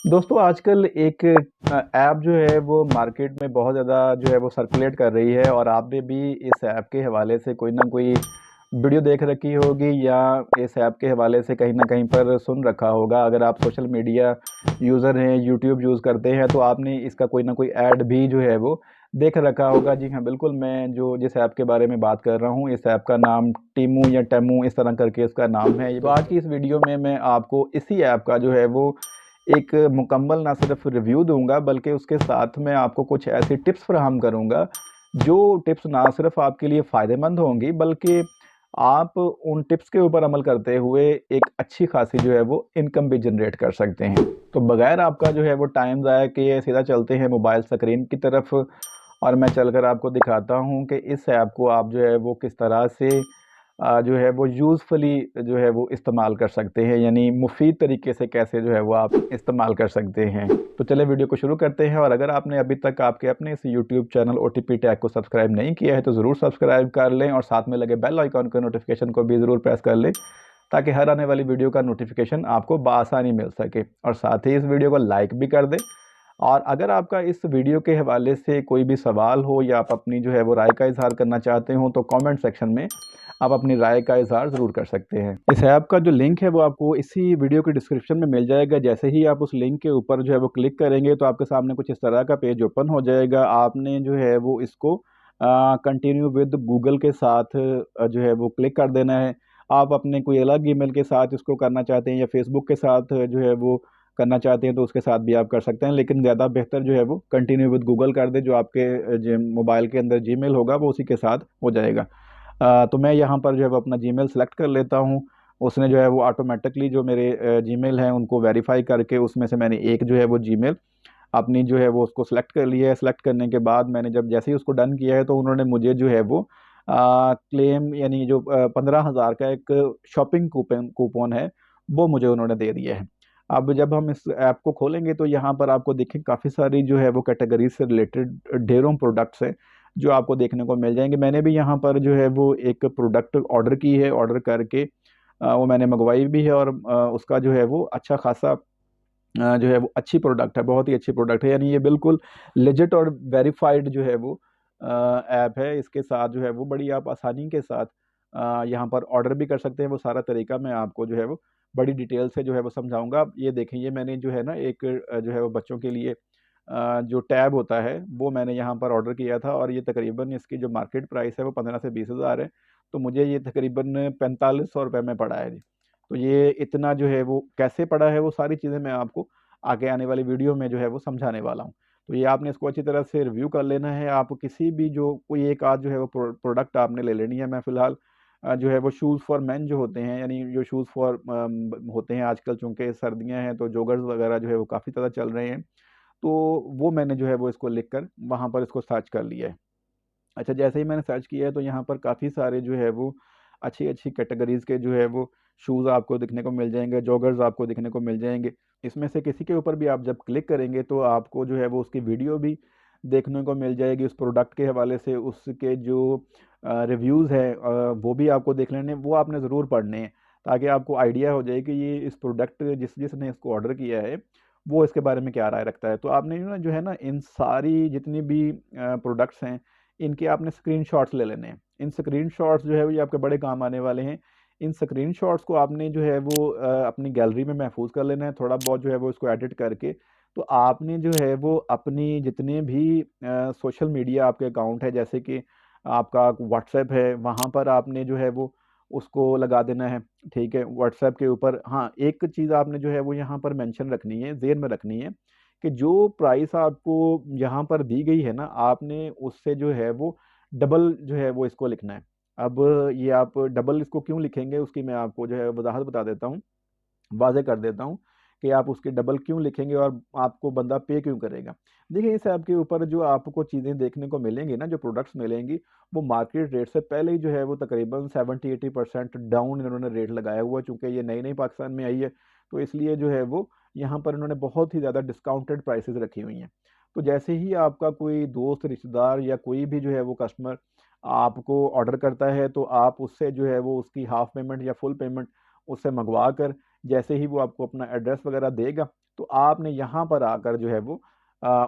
दोस्तों आजकल एक ऐप जो है वो मार्केट में बहुत ज़्यादा जो है वो सर्कुलेट कर रही है और आपने भी इस ऐप के हवाले से कोई ना कोई वीडियो देख रखी होगी या इस ऐप के हवाले से कहीं ना कहीं पर सुन रखा होगा। अगर आप सोशल मीडिया यूज़र हैं, यूट्यूब यूज़ करते हैं तो आपने इसका कोई ना कोई ऐड भी जो है वो देख रखा होगा। जी हाँ, बिल्कुल। मैं जो जिस ऐप के बारे में बात कर रहा हूँ, इस ऐप का नाम टीमू या टेमू इस तरह करके इसका नाम है। तो आज की इस वीडियो में मैं आपको इसी ऐप का जो है वो एक मुकम्मल ना सिर्फ रिव्यू दूंगा बल्कि उसके साथ में आपको कुछ ऐसी टिप्स फराहम करूंगा जो टिप्स ना सिर्फ आपके लिए फ़ायदेमंद होंगी बल्कि आप उन टिप्स के ऊपर अमल करते हुए एक अच्छी खासी जो है वो इनकम भी जनरेट कर सकते हैं। तो बगैर आपका जो है वो टाइम ज़ाया किए सीधा चलते हैं मोबाइल स्क्रीन की तरफ और मैं चलकर आपको दिखाता हूँ कि इस ऐप को आप जो है वो किस तरह से जो है वो यूज़फुली जो है वो इस्तेमाल कर सकते हैं, यानी मुफ़ीद तरीके से कैसे जो है वो आप इस्तेमाल कर सकते हैं। तो चलिए वीडियो को शुरू करते हैं। और अगर आपने अभी तक आपके अपने इस यूट्यूब चैनल ओटीपी टैग को सब्सक्राइब नहीं किया है तो ज़रूर सब्सक्राइब कर लें और साथ में लगे बेल आइकॉन के नोटिफिकेशन को भी ज़रूर प्रेस कर लें ताकि हर आने वाली वीडियो का नोटिफिकेशन आपको बआसानी मिल सके। और साथ ही इस वीडियो को लाइक भी कर दें। और अगर आपका इस वीडियो के हवाले से कोई भी सवाल हो या आप अपनी जो है वो राय का इजहार करना चाहते हो तो कमेंट सेक्शन में आप अपनी राय का इजहार ज़रूर कर सकते हैं। इस ऐप का जो लिंक है वो आपको इसी वीडियो के डिस्क्रिप्शन में मिल जाएगा। जैसे ही आप उस लिंक के ऊपर जो है वो क्लिक करेंगे तो आपके सामने कुछ इस तरह का पेज ओपन हो जाएगा। आपने जो है वो इसको कंटिन्यू विद गूगल के साथ जो है वो क्लिक कर देना है। आप अपने कोई अलग ईमेल के साथ इसको करना चाहते हैं या फेसबुक के साथ जो है वो करना चाहते हैं तो उसके साथ भी आप कर सकते हैं, लेकिन ज़्यादा बेहतर जो है वो कंटिन्यू विद गूगल कर दे। जो आपके जो मोबाइल के अंदर जीमेल होगा वो उसी के साथ हो जाएगा। तो मैं यहाँ पर जो है वो अपना जीमेल सेलेक्ट कर लेता हूँ। उसने जो है वो ऑटोमेटिकली जो मेरे जीमेल हैं उनको वेरीफाई करके उसमें से मैंने एक जो है वो जीमेल अपनी जो है वो उसको सेलेक्ट कर लिया है। सेलेक्ट करने के बाद मैंने जब जैसे ही उसको डन किया है तो उन्होंने मुझे जो है वो क्लेम यानी जो 15,000 का एक शॉपिंग कूपन कूपन है वो मुझे उन्होंने दे दिया है। अब जब हम इस ऐप को खोलेंगे तो यहाँ पर आपको देखें काफ़ी सारी जो है वो कैटेगरी से रिलेटेड ढेरों प्रोडक्ट्स हैं जो आपको देखने को मिल जाएंगे। मैंने भी यहाँ पर जो है वो एक प्रोडक्ट ऑर्डर की है। ऑर्डर करके वो मैंने मंगवाई भी है और उसका जो है वो अच्छा खासा जो है वो अच्छी प्रोडक्ट है, बहुत ही अच्छी प्रोडक्ट है। यानी ये बिल्कुल लेजिट और वेरीफाइड जो है वो ऐप है। इसके साथ जो है वो बड़ी आप आसानी के साथ यहाँ पर ऑर्डर भी कर सकते हैं। वो सारा तरीका मैं आपको जो है वो बड़ी डिटेल से जो है वो समझाऊंगा। आप ये देखें, ये मैंने जो है ना एक जो है वो बच्चों के लिए जो टैब होता है वो मैंने यहाँ पर ऑर्डर किया था और ये तकरीबन इसकी जो मार्केट प्राइस है वो 15 से 20 हज़ार है। तो मुझे ये तकरीबन 4500 रुपये में पड़ा है जी। तो ये इतना जो है वो कैसे पड़ा है वो सारी चीज़ें मैं आपको आगे आने वाली वीडियो में जो है वो समझाने वाला हूँ। तो ये आपने इसको अच्छी तरह से रिव्यू कर लेना है। आप किसी भी जो कोई एक आध जो है वो प्रोडक्ट आपने ले लेनी है। मैं फ़िलहाल जो है वो शूज़ फॉर मेन जो होते हैं, यानी जो शूज़ फॉर होते हैं आजकल चूँकि सर्दियाँ हैं तो जॉगर्स वगैरह जो है वो काफ़ी ज़्यादा चल रहे हैं। तो वो मैंने जो है वो इसको लिख कर वहाँ पर इसको सर्च कर लिया है। अच्छा, जैसे ही मैंने सर्च किया है तो यहाँ पर काफ़ी सारे जो है वो अच्छी अच्छी कैटेगरीज़ के जो है वो शूज़ आपको दिखने को मिल जाएंगे, जॉगर्स आपको दिखने को मिल जाएंगे। इसमें से किसी के ऊपर भी आप जब क्लिक करेंगे तो आपको जो है वो उसकी वीडियो भी देखने को मिल जाएगी उस प्रोडक्ट के हवाले से। उसके जो रिव्यूज़ हैं वो भी आपको देख लेने, वो आपने ज़रूर पढ़ने हैं ताकि आपको आइडिया हो जाए कि ये इस प्रोडक्ट जिसने इसको ऑर्डर किया है वो इसके बारे में क्या राय रखता है। तो आपने ना जो है ना इन सारी जितनी भी प्रोडक्ट्स हैं इनके आपने स्क्रीनशॉट्स ले लेने हैं। इन स्क्रीनशॉट्स जो है वो ये आपके बड़े काम आने वाले हैं। इन स्क्रीनशॉट्स को आपने जो है वो अपनी गैलरी में महफूज कर लेना है, थोड़ा बहुत जो है वो इसको एडिट करके। तो आपने जो है वो अपनी जितने भी सोशल मीडिया आपके अकाउंट है, जैसे कि आपका व्हाट्सएप है, वहाँ पर आपने जो है वो उसको लगा देना है। ठीक है, व्हाट्सएप के ऊपर हाँ एक चीज़ आपने जो है वो यहाँ पर मेंशन रखनी है, ज़ेन में रखनी है कि जो प्राइस आपको यहाँ पर दी गई है ना, आपने उससे जो है वो डबल जो है वो इसको लिखना है। अब ये आप डबल इसको क्यों लिखेंगे उसकी मैं आपको जो है वजाहत बता देता हूँ, वाज़ेह कर देता हूँ कि आप उसके डबल क्यों लिखेंगे और आपको बंदा पे क्यों करेगा। देखिए, इस ऐप के ऊपर जो आपको चीज़ें देखने को मिलेंगी ना, जो प्रोडक्ट्स मिलेंगी वो मार्केट रेट से पहले ही जो है वो तकरीबन 70-80% डाउन इन्होंने रेट लगाया हुआ है। चूँकि ये नई-नई पाकिस्तान में आई है तो इसलिए जो है वो यहाँ पर इन्होंने बहुत ही ज़्यादा डिस्काउंटेड प्राइसेज़ रखी हुई हैं। तो जैसे ही आपका कोई दोस्त, रिश्तेदार या कोई भी जो है वो कस्टमर आपको ऑर्डर करता है तो आप उससे जो है वो उसकी हाफ़ पेमेंट या फुल पेमेंट उससे मंगवा कर जैसे ही वो आपको अपना एड्रेस वगैरह देगा तो आपने यहाँ पर आकर जो है वो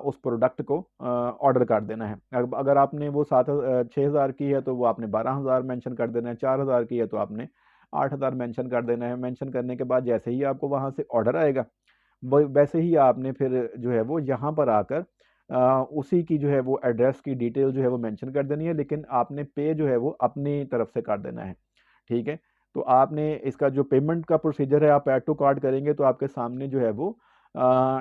उस प्रोडक्ट को ऑर्डर कर देना है। अगर आपने वो 6,000 की है तो वो आपने 12,000 मेंशन कर देना है, 4,000 की है तो आपने 8,000 मेंशन कर देना है। मेंशन करने के बाद जैसे ही आपको वहाँ से ऑर्डर आएगा वैसे ही आपने फिर जो है वो यहाँ पर आकर उसी की जो है वो एड्रेस की डिटेल जो है वो मेंशन कर देनी है, लेकिन आपने पे जो है वो अपनी तरफ से कर देना है। ठीक है, तो आपने इसका जो पेमेंट का प्रोसीजर है, आप ऐड टू कार्ट करेंगे तो आपके सामने जो है वो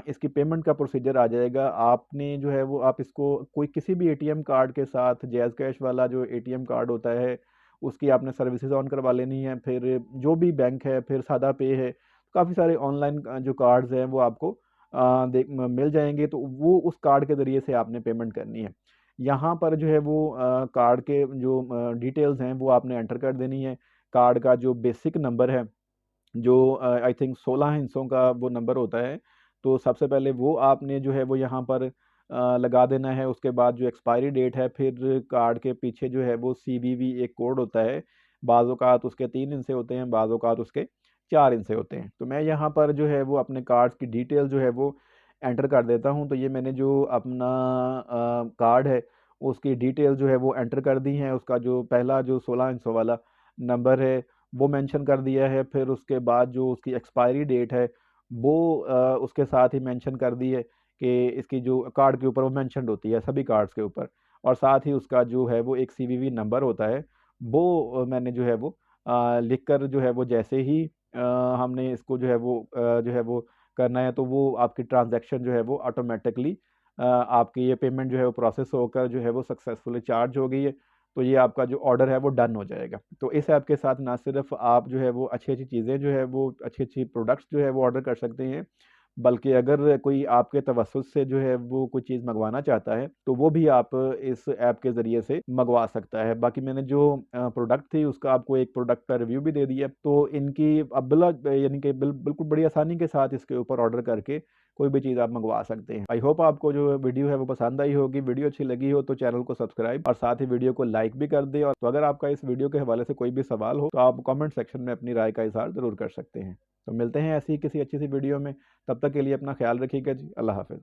इसकी पेमेंट का प्रोसीजर आ जाएगा। आपने जो है वो आप इसको कोई किसी भी एटीएम कार्ड के साथ, जैज़ कैश वाला जो एटीएम कार्ड होता है उसकी आपने सर्विसेज ऑन करवा लेनी है। फिर जो भी बैंक है, फिर सादा पे है, काफ़ी सारे ऑनलाइन जो कार्ड्स हैं वो आपको मिल जाएंगे, तो वो उस कार्ड के ज़रिए से आपने पेमेंट करनी है। यहाँ पर जो है वो कार्ड के जो डिटेल्स हैं वो आपने एंटर कर देनी है। कार्ड का जो बेसिक नंबर है, जो आई थिंक 16 हिस्सों का वो नंबर होता है, तो सबसे पहले वो आपने जो है वो यहाँ पर लगा देना है। उसके बाद जो एक्सपायरी डेट है, फिर कार्ड के पीछे जो है वो सीवीवी एक कोड होता है। बाज़ औक़ात उसके 3 हिस्से होते हैं, बाज़ औक़ात उसके 4 हिस्से होते हैं। तो मैं यहाँ पर जो है वो अपने कार्ड्स की डिटेल जो है वो एंटर कर देता हूँ। तो ये मैंने जो अपना कार्ड है उसकी डिटेल जो है वो एंटर कर दी है। उसका जो पहला जो 16 हिस्सों वाला नंबर है वो मेंशन कर दिया है। फिर उसके बाद जो उसकी एक्सपायरी डेट है वो उसके साथ ही मेंशन कर दी है कि इसकी जो कार्ड के ऊपर वो मेंशन्ड होती है सभी कार्ड्स के ऊपर। और साथ ही उसका जो है वो एक सीवीवी नंबर होता है, वो मैंने जो है वो लिख कर जो है वो जैसे ही हमने इसको जो है वो जो है वो करना है, तो वो आपकी ट्रांजैक्शन जो है वो ऑटोमेटिकली आपकी ये पेमेंट जो है वो प्रोसेस होकर जो है वो सक्सेसफुली चार्ज हो गई है। तो ये आपका जो ऑर्डर है वो डन हो जाएगा। तो इस ऐप के साथ ना सिर्फ आप जो है वो अच्छी-अच्छी चीज़ें जो है वो अच्छी-अच्छी प्रोडक्ट्स जो है वो ऑर्डर कर सकते हैं, बल्कि अगर कोई आपके तवज्जुह से जो है वो कोई चीज़ मँगवाना चाहता है, तो वो भी आप इस ऐप के ज़रिए से मँगवा सकता है। बाकी मैंने जो प्रोडक्ट थी उसका आपको एक प्रोडक्ट का रिव्यू भी दे दिया। तो इनकी अब यानी कि बिल्कुल बड़ी आसानी के साथ इसके ऊपर ऑर्डर करके कोई भी चीज़ आप मँगवा सकते हैं। आई होप आपको जो वीडियो है वो पसंद आई होगी। वीडियो अच्छी लगी हो तो चैनल को सब्सक्राइब और साथ ही वीडियो को लाइक भी कर दें। और तो अगर आपका इस वीडियो के हवाले से कोई भी सवाल हो तो आप कमेंट सेक्शन में अपनी राय का इज़हार ज़रूर कर सकते हैं। तो मिलते हैं ऐसी ही किसी अच्छी सी वीडियो में। तब तक के लिए अपना ख्याल रखिएगा जी। अल्लाह हाफ़िज़।